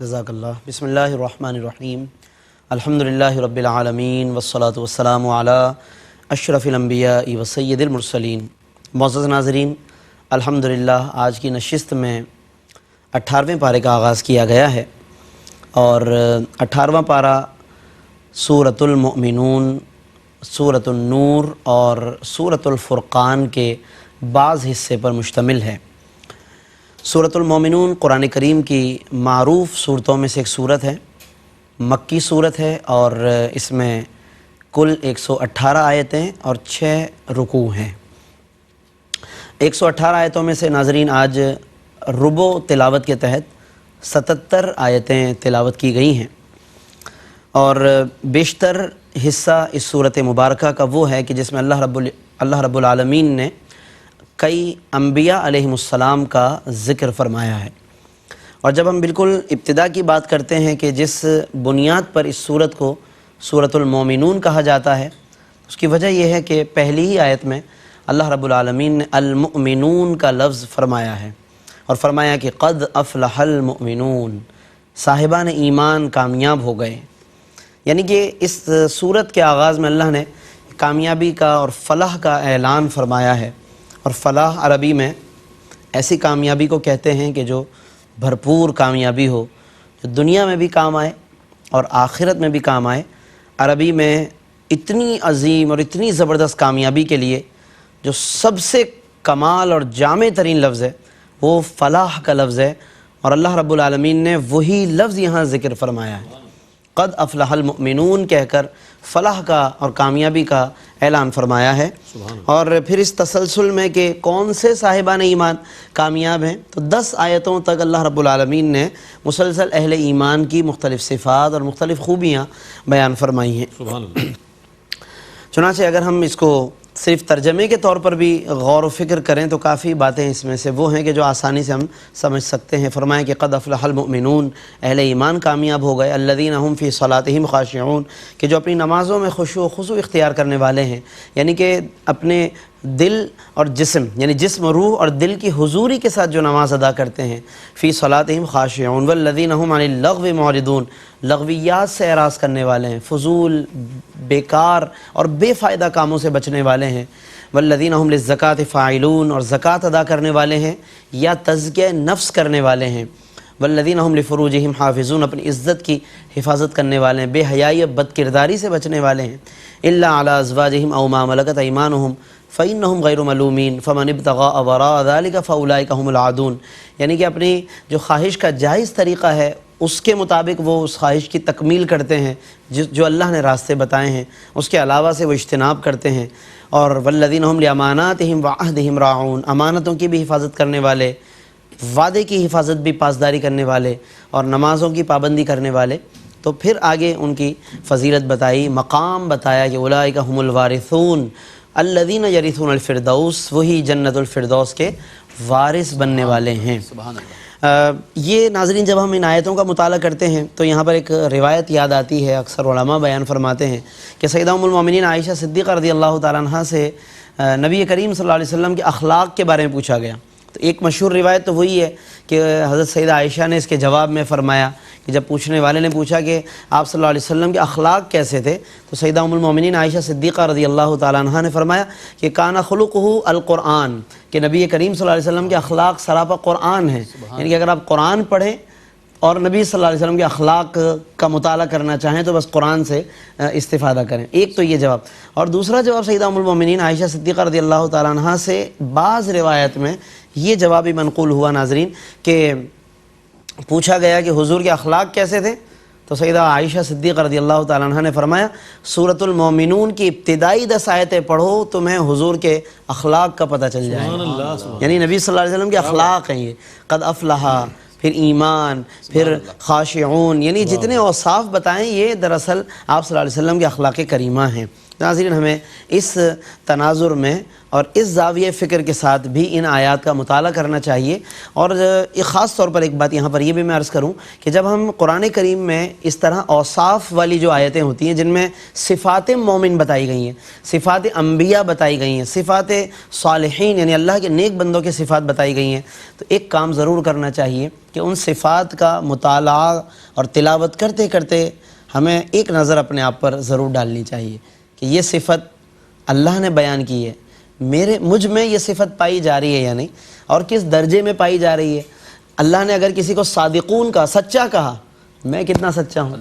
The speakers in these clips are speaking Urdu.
جزاک اللہ۔ بسم اللہ الرحمن الرحیم، الحمدللہ رب العالمین والصلاة والسلام علی اشرف الانبیاء و سید المرسلین۔ معزز ناظرین، الحمدللہ آج کی نشست میں 18ویں پارے کا آغاز کیا گیا ہے، اور 18واں پارہ سورۃ المؤمنون، سورۃ النور اور سورۃ الفرقان کے بعض حصے پر مشتمل ہے۔ سورۃ المؤمنون قرآن کریم کی معروف صورتوں میں سے ایک صورت ہے، مکی صورت ہے، اور اس میں کل 118 آیتیں اور 6 رکوع ہیں۔ 118 آیتوں میں سے ناظرین آج ربع تلاوت کے تحت 77 آیتیں تلاوت کی گئی ہیں، اور بیشتر حصہ اس صورت مبارکہ کا وہ ہے کہ جس میں اللہ رب العالمین نے کئی انبیاء علیہم السلام کا ذکر فرمایا ہے۔ اور جب ہم بالکل ابتدا کی بات کرتے ہیں کہ جس بنیاد پر اس صورت کو سورۃ المؤمنون کہا جاتا ہے، اس کی وجہ یہ ہے کہ پہلی ہی آیت میں اللہ رب العالمین نے المؤمنون کا لفظ فرمایا ہے، اور فرمایا کہ قد افلح المؤمنون، صاحبان ایمان کامیاب ہو گئے۔ یعنی کہ اس صورت کے آغاز میں اللہ نے کامیابی کا اور فلاح کا اعلان فرمایا ہے، اور فلاح عربی میں ایسی کامیابی کو کہتے ہیں کہ جو بھرپور کامیابی ہو، جو دنیا میں بھی کام آئے اور آخرت میں بھی کام آئے۔ عربی میں اتنی عظیم اور اتنی زبردست کامیابی کے لیے جو سب سے کمال اور جامع ترین لفظ ہے وہ فلاح کا لفظ ہے، اور اللہ رب العالمین نے وہی لفظ یہاں ذکر فرمایا ہے، قد افلح المؤمنون کہہ کر فلاح کا اور کامیابی کا اعلان فرمایا ہے۔ اور پھر اس تسلسل میں کہ کون سے صاحبان ایمان کامیاب ہیں، تو 10 آیتوں تک اللہ رب العالمین نے مسلسل اہل ایمان کی مختلف صفات اور مختلف خوبیاں بیان فرمائی ہیں۔ چنانچہ اگر ہم اس کو صرف ترجمے کے طور پر بھی غور و فکر کریں تو کافی باتیں اس میں سے وہ ہیں کہ جو آسانی سے ہم سمجھ سکتے ہیں۔ فرمایا کہ قد افلح المؤمنون، اہل ایمان کامیاب ہو گئے، الذین هم فی صلاتہم خاشعون، کہ جو اپنی نمازوں میں خشوع و خضوع اختیار کرنے والے ہیں، یعنی کہ اپنے دل اور جسم، یعنی جسم، روح اور دل کی حضوری کے ساتھ جو نماز ادا کرتے ہیں، فی صلاتہم خاشعون، والذین هم عن اللغو معرضون، لغویات سے اعراض کرنے والے ہیں، فضول، بیکار اور بے فائدہ کاموں سے بچنے والے ہیں، والذین هم للزکاۃ فاعلون، اور زکوٰۃ ادا کرنے والے ہیں یا تزکیہ نفس کرنے والے ہیں، والذین هم لفروجہم حافظون، اپنی عزت کی حفاظت کرنے والے ہیں، بے حیائی اور بد کرداری سے بچنے والے ہیں، الا علی ازواجہم او ما ملکت ایمانہم فإنہم غیر ملومین فمن ابتغاء وراء ذلک فاولئک هم العادون، یعنی کہ اپنی جو خواہش کا جائز طریقہ ہے اس کے مطابق وہ اس خواہش کی تکمیل کرتے ہیں جو اللہ نے راستے بتائے ہیں، اس کے علاوہ سے وہ اجتناب کرتے ہیں۔ اور والذین هم لاماناتہم وعہدہم راعون، امانتوں کی بھی حفاظت کرنے والے، وعدے کی حفاظت بھی پاسداری کرنے والے، اور نمازوں کی پابندی کرنے والے۔ تو پھر آگے ان کی فضیلت بتائی، مقام بتایا کہ اولئک هم الوارثون الذین یرثون الفردوس، وہی جنت الفردوس کے وارث بننے والے ہیں۔ سبحان اللہ۔ یہ ناظرین جب ہم ان آیتوں کا مطالعہ کرتے ہیں تو یہاں پر ایک روایت یاد آتی ہے، اکثر علماء بیان فرماتے ہیں کہ سیدہ ام المومنین عائشہ صدیقہ رضی اللہ تعالیٰ عنہ سے نبی کریم صلی اللہ علیہ وسلم کے اخلاق کے بارے میں پوچھا گیا۔ تو ایک مشہور روایت تو وہی ہے کہ حضرت سیدہ عائشہ نے اس کے جواب میں فرمایا کہ جب پوچھنے والے نے پوچھا کہ آپ صلی اللہ علیہ وسلم کے اخلاق کیسے تھے، تو سیدہ ام المومنین عائشہ صدیقہ رضی اللہ تعالیٰ عنہ نے فرمایا کہ کان خلقہ القرآن، کہ نبی کریم صلی اللہ علیہ وسلم کے اخلاق سراپا قرآن ہیں، یعنی کہ اگر آپ قرآن پڑھیں اور نبی صلی اللہ علیہ وسلم کے اخلاق کا مطالعہ کرنا چاہیں تو بس قرآن سے استفادہ کریں۔ ایک تو یہ جواب، اور دوسرا جواب سیدہ ام المومنین عائشہ صدیقہ رضی اللہ تعالیٰ عنہ سے بعض روایت میں یہ جواب بھی منقول ہوا ناظرین کہ پوچھا گیا کہ حضور کے اخلاق کیسے تھے، تو سیدہ عائشہ صدیقہ رضی اللہ تعالیٰ عنہ نے فرمایا سورۃ المؤمنون کی ابتدائی 10 آیتیں پڑھو تمہیں حضور کے اخلاق کا پتہ چل جائے گا، یعنی نبی صلی اللہ علیہ وسلم کے اخلاق ہیں یہ، قد افلح، پھر ایمان، پھر خاشعون، یعنی جتنے اوصاف بتائیں یہ دراصل آپ صلی اللہ علیہ وسلم کے اخلاق کریمہ ہیں۔ ناظرین ہمیں اس تناظر میں اور اس زاویہ فکر کے ساتھ بھی ان آیات کا مطالعہ کرنا چاہیے۔ اور ایک خاص طور پر ایک بات یہاں پر یہ بھی میں عرض کروں کہ جب ہم قرآن کریم میں اس طرح اوصاف والی جو آیتیں ہوتی ہیں جن میں صفات مومن بتائی گئی ہیں، صفات انبیاء بتائی گئی ہیں، صفات صالحین یعنی اللہ کے نیک بندوں کے صفات بتائی گئی ہیں، تو ایک کام ضرور کرنا چاہیے کہ ان صفات کا مطالعہ اور تلاوت کرتے کرتے ہمیں ایک نظر اپنے آپ پر ضرور ڈالنی چاہیے کہ یہ صفت اللہ نے بیان کی ہے، مجھ میں یہ صفت پائی جا رہی ہے یا نہیں، اور کس درجے میں پائی جا رہی ہے۔ اللہ نے اگر کسی کو صادقون کہا، سچا کہا، میں کتنا سچا ہوں۔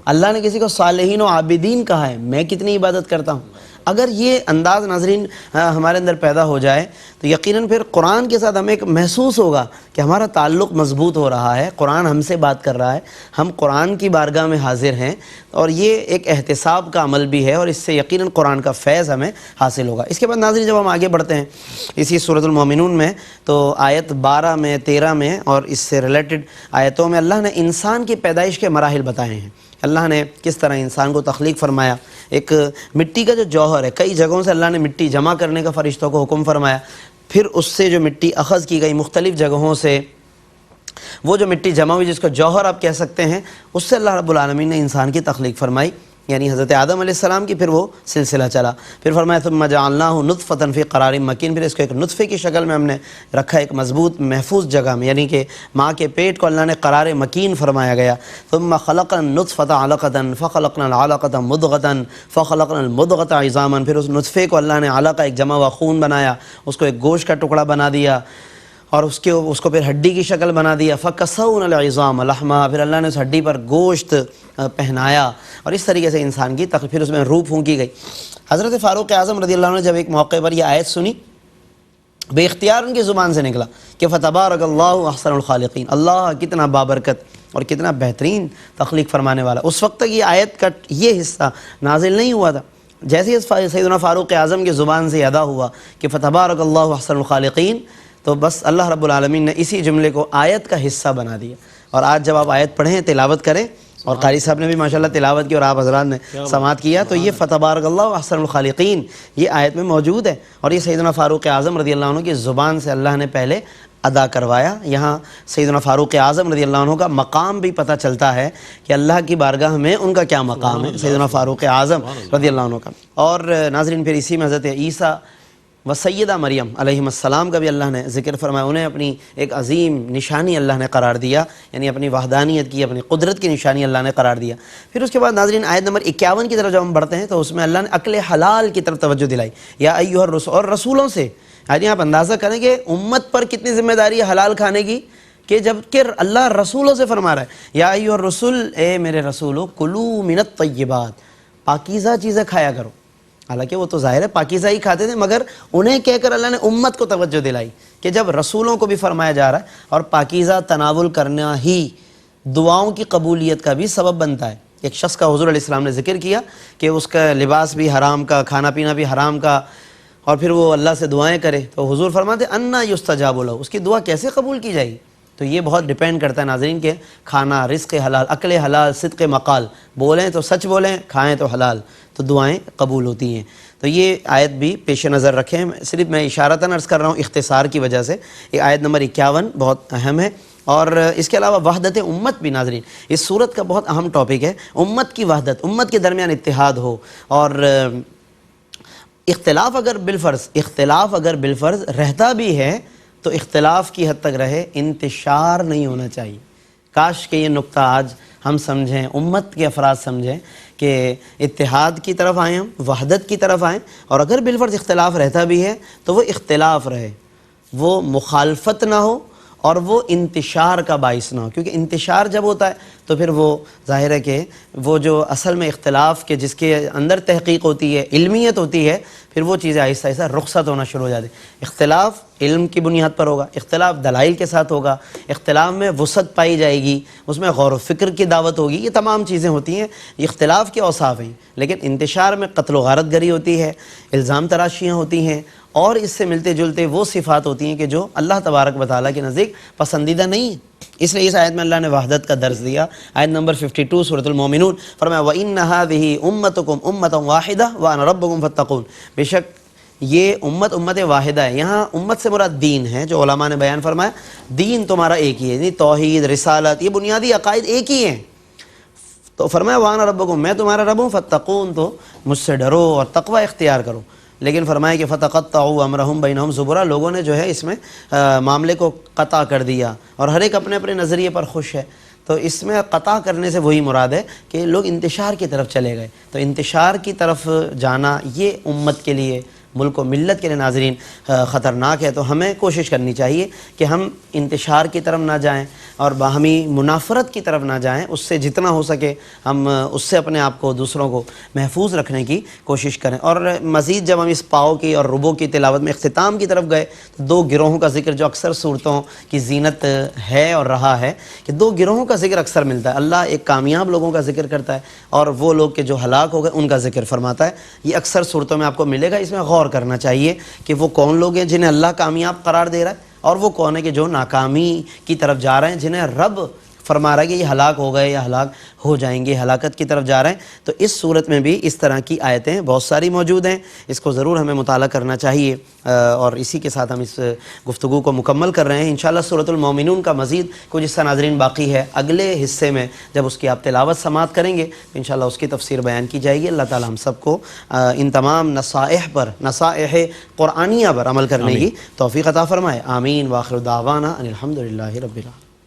اللہ نے کسی کو صالحین و عابدین کہا ہے، میں کتنی عبادت کرتا ہوں۔ اگر یہ انداز ناظرین ہمارے اندر پیدا ہو جائے تو یقیناً پھر قرآن کے ساتھ ہمیں ایک محسوس ہوگا کہ ہمارا تعلق مضبوط ہو رہا ہے، قرآن ہم سے بات کر رہا ہے، ہم قرآن کی بارگاہ میں حاضر ہیں، اور یہ ایک احتساب کا عمل بھی ہے، اور اس سے یقیناً قرآن کا فیض ہمیں حاصل ہوگا۔ اس کے بعد ناظرین جب ہم آگے بڑھتے ہیں اسی سورۃ المومنون میں تو آیت 12 میں 13 میں اور اس سے ریلیٹڈ آیتوں میں اللہ نے انسان کی پیدائش کے مراحل بتائے ہیں۔ اللہ نے کس طرح انسان کو تخلیق فرمایا، ایک مٹی کا جو جوہر ہے، کئی جگہوں سے اللہ نے مٹی جمع کرنے کا فرشتوں کو حکم فرمایا، پھر اس سے جو مٹی اخذ کی گئی مختلف جگہوں سے، وہ جو مٹی جمع ہوئی جس کو جوہر آپ کہہ سکتے ہیں، اس سے اللہ رب العالمین نے انسان کی تخلیق فرمائی، یعنی حضرت آدم علیہ السلام کی، پھر وہ سلسلہ چلا، پھر فرمایا ثم جعلناہ نطفۃ فی قرار مکین، پھر اس کو ایک نطفے کی شکل میں ہم نے رکھا ایک مضبوط محفوظ جگہ میں، یعنی کہ ماں کے پیٹ کو اللہ نے قرار مکین فرمایا گیا۔ ثم خلقنا النطفۃ علقۃ فخلقنا العلقۃ مضغۃ فخلقنا المضغۃ عظاما، پھر اس نطفے کو اللہ نے علقہ ایک جمع ہوا خون بنایا، اس کو ایک گوشت کا ٹکڑا بنا دیا، اور اس کو پھر ہڈی کی شکل بنا دیا، فَكَسَوْنَا الْعِظَامَ لَحْمًا، پھر اللہ نے اس ہڈی پر گوشت پہنایا، اور اس طریقے سے انسان کی پھر اس میں روح پھونکی گئی۔ حضرت فاروق اعظم رضی اللہ عنہ نے جب ایک موقع پر یہ آیت سنی، بے اختیار ان کی زبان سے نکلا کہ فَتَبَارَكَ اللَّهُ أَحْسَنُ الْخَالِقِينَ، اللہ کتنا بابرکت اور کتنا بہترین تخلیق فرمانے والا۔ اس وقت تک یہ آیت کا یہ حصہ نازل نہیں ہوا تھا، جیسے ہی سیدنا فاروق اعظم کی زبان سے ادا ہوا کہ فَتَبَارَكَ اللَّهُ أَحْسَنُ الْخَالِقِينَ، تو بس اللہ رب العالمین نے اسی جملے کو آیت کا حصہ بنا دیا۔ اور آج جب آپ آیت پڑھیں، تلاوت کریں، اور قاری صاحب نے بھی ماشاءاللہ تلاوت کی اور آپ حضرات نے سماعت کیا، تو یہ فتبارک اللہ احسن الخالقین یہ آیت میں موجود ہے، اور یہ سیدنا فاروق اعظم رضی اللہ عنہ کی زبان سے اللہ نے پہلے ادا کروایا۔ یہاں سیدنا فاروق اعظم رضی اللہ عنہ کا مقام بھی پتہ چلتا ہے کہ اللہ کی بارگاہ میں ان کا کیا مقام ہے، سیدنا فاروق اعظم رضی اللہ عنہ کا۔ اور ناظرین پھر اسی میں حضرت عیسیٰ و سیدہ مریم علیہ السلام کا بھی اللہ نے ذکر فرمایا، انہیں اپنی ایک عظیم نشانی اللہ نے قرار دیا، یعنی اپنی وحدانیت کی، اپنی قدرت کی نشانی اللہ نے قرار دیا۔ پھر اس کے بعد ناظرین آیت نمبر 51 کی طرف جب ہم بڑھتے ہیں تو اس میں اللہ نے عقل حلال کی طرف توجہ دلائی، یا ایھا الرسول، اور رسولوں سے، یعنی آپ اندازہ کریں کہ امت پر کتنی ذمہ داری ہے حلال کھانے کی، کہ جب کہ اللہ رسولوں سے فرما رہا ہے یا ایھا الرسول، اے میرے رسولو، کلوا من الطیبات، پاکیزہ چیزیں کھایا کرو۔ حالانکہ وہ تو ظاہر ہے پاکیزہ ہی کھاتے تھے، مگر انہیں کہہ کر اللہ نے امت کو توجہ دلائی کہ جب رسولوں کو بھی فرمایا جا رہا ہے، اور پاکیزہ تناول کرنا ہی دعاؤں کی قبولیت کا بھی سبب بنتا ہے۔ ایک شخص کا حضور علیہ السلام نے ذکر کیا کہ اس کا لباس بھی حرام کا، کھانا پینا بھی حرام کا، اور پھر وہ اللہ سے دعائیں کرے، تو حضور فرماتے انا یستجاب لہ، اس کی دعا کیسے قبول کی جائے گی؟ تو یہ بہت ڈیپینڈ کرتا ہے ناظرین کہ کھانا، رزق حلال، عقل حلال، صدق مقال، بولیں تو سچ بولیں، کھائیں تو حلال، تو دعائیں قبول ہوتی ہیں۔ تو یہ آیت بھی پیش نظر رکھیں، صرف میں اشارتاً عرض کر رہا ہوں اختصار کی وجہ سے۔ یہ آیت نمبر 51 بہت اہم ہے، اور اس کے علاوہ وحدت امت بھی ناظرین اس صورت کا بہت اہم ٹاپک ہے۔ امت کی وحدت، امت کے درمیان اتحاد ہو، اور اختلاف اگر بالفرض رہتا بھی ہے تو اختلاف کی حد تک رہے، انتشار نہیں ہونا چاہیے۔ کاش کہ یہ نقطہ آج ہم سمجھیں، امت کے افراد سمجھیں کہ اتحاد کی طرف آئیں، ہم وحدت کی طرف آئیں، اور اگر بالفرض اختلاف رہتا بھی ہے تو وہ اختلاف رہے، وہ مخالفت نہ ہو، اور وہ انتشار کا باعث نہ ہو، کیونکہ انتشار جب ہوتا ہے تو پھر وہ ظاہر ہے کہ وہ جو اصل میں اختلاف کے جس کے اندر تحقیق ہوتی ہے، علمیت ہوتی ہے، پھر وہ چیزیں آہستہ آہستہ رخصت ہونا شروع ہو جاتی ہیں۔ اختلاف علم کی بنیاد پر ہوگا، اختلاف دلائل کے ساتھ ہوگا، اختلاف میں وسعت پائی جائے گی، اس میں غور و فکر کی دعوت ہوگی، یہ تمام چیزیں ہوتی ہیں، اختلاف کے اوصاف ہیں۔ لیکن انتشار میں قتل و غارت گری ہوتی ہے، الزام تراشیاں ہوتی ہیں، اور اس سے ملتے جلتے وہ صفات ہوتی ہیں کہ جو اللہ تبارک و تعالیٰ کے نزدیک پسندیدہ نہیں ہیں۔ اس لیے اس آیت میں اللہ نے وحدت کا درس دیا۔ آیت نمبر 52 سورۃ المومنون فرمایا وَإِنَّ هَذِهِ أُمَّتُكُمْ أُمَّةً وَاحِدَةً وَأَنَا رَبُّكُمْ فَاتَّقُونِ، بے شک یہ امت واحدہ ہے۔ یہاں امت سے مراد دین ہے، جو علماء نے بیان فرمایا دین تمہارا ایک ہی ہے، یعنی توحید، رسالت، یہ بنیادی عقائد ایک ہی ہیں۔ تو فرمایا وَأَنَا رَبُّكُمْ، میں تمہارا رب ہوں، فَاتَّقُونِ، تو مجھ سے ڈرو اور تقوی اختیار کرو۔ لیکن فرمایا کہ فَتَقَطَّعُوا أَمْرَهُمْ بَيْنَهُمْ زُبُرًا، لوگوں نے جو ہے اس میں معاملے کو قطع کر دیا اور ہر ایک اپنے اپنے نظریے پر خوش ہے۔ تو اس میں قطع کرنے سے وہی مراد ہے کہ لوگ انتشار کی طرف چلے گئے۔ تو انتشار کی طرف جانا یہ امت کے لیے، ملک و ملت کے لیے ناظرین خطرناک ہے۔ تو ہمیں کوشش کرنی چاہیے کہ ہم انتشار کی طرف نہ جائیں اور باہمی منافرت کی طرف نہ جائیں، اس سے جتنا ہو سکے ہم اس سے اپنے آپ کو، دوسروں کو محفوظ رکھنے کی کوشش کریں۔ اور مزید جب ہم اس پاؤ کی اور ربو کی تلاوت میں اختتام کی طرف گئے تو دو گروہوں کا ذکر جو اکثر صورتوں کی زینت ہے اور رہا ہے کہ دو گروہوں کا ذکر اکثر ملتا ہے۔ اللہ ایک کامیاب لوگوں کا ذکر کرتا ہے اور وہ لوگ کہ جو ہلاک ہو گئے ان کا ذکر فرماتا ہے۔ یہ اکثر صورتوں میں آپ کو ملے گا۔ اس میں غور کرنا چاہیے کہ وہ کون لوگ ہیں جنہیں اللہ کامیاب قرار دے رہا ہے، اور وہ کون ہے کہ جو ناکامی کی طرف جا رہے ہیں، جنہیں رب فرما رہا ہے کہ یہ ہلاک ہو گئے یا ہلاک ہو جائیں گے، ہلاکت کی طرف جا رہے ہیں۔ تو اس صورت میں بھی اس طرح کی آیتیں بہت ساری موجود ہیں، اس کو ضرور ہمیں مطالعہ کرنا چاہیے۔ اور اسی کے ساتھ ہم اس گفتگو کو مکمل کر رہے ہیں۔ انشاءاللہ سورۃ المومنون کا مزید کچھ حصہ ناظرین باقی ہے، اگلے حصے میں جب اس کی آپ تلاوت سماعت کریں گے تو انشاءاللہ اس کی تفسیر بیان کی جائے گی۔ اللہ تعالی ہم سب کو ان تمام نصائح پر، نصائح قرآنیہ پر عمل کرنے کی توفیق عطا فرمائے۔ آمین۔ وآخر دعوانا ان الحمد للہ رب العالمین۔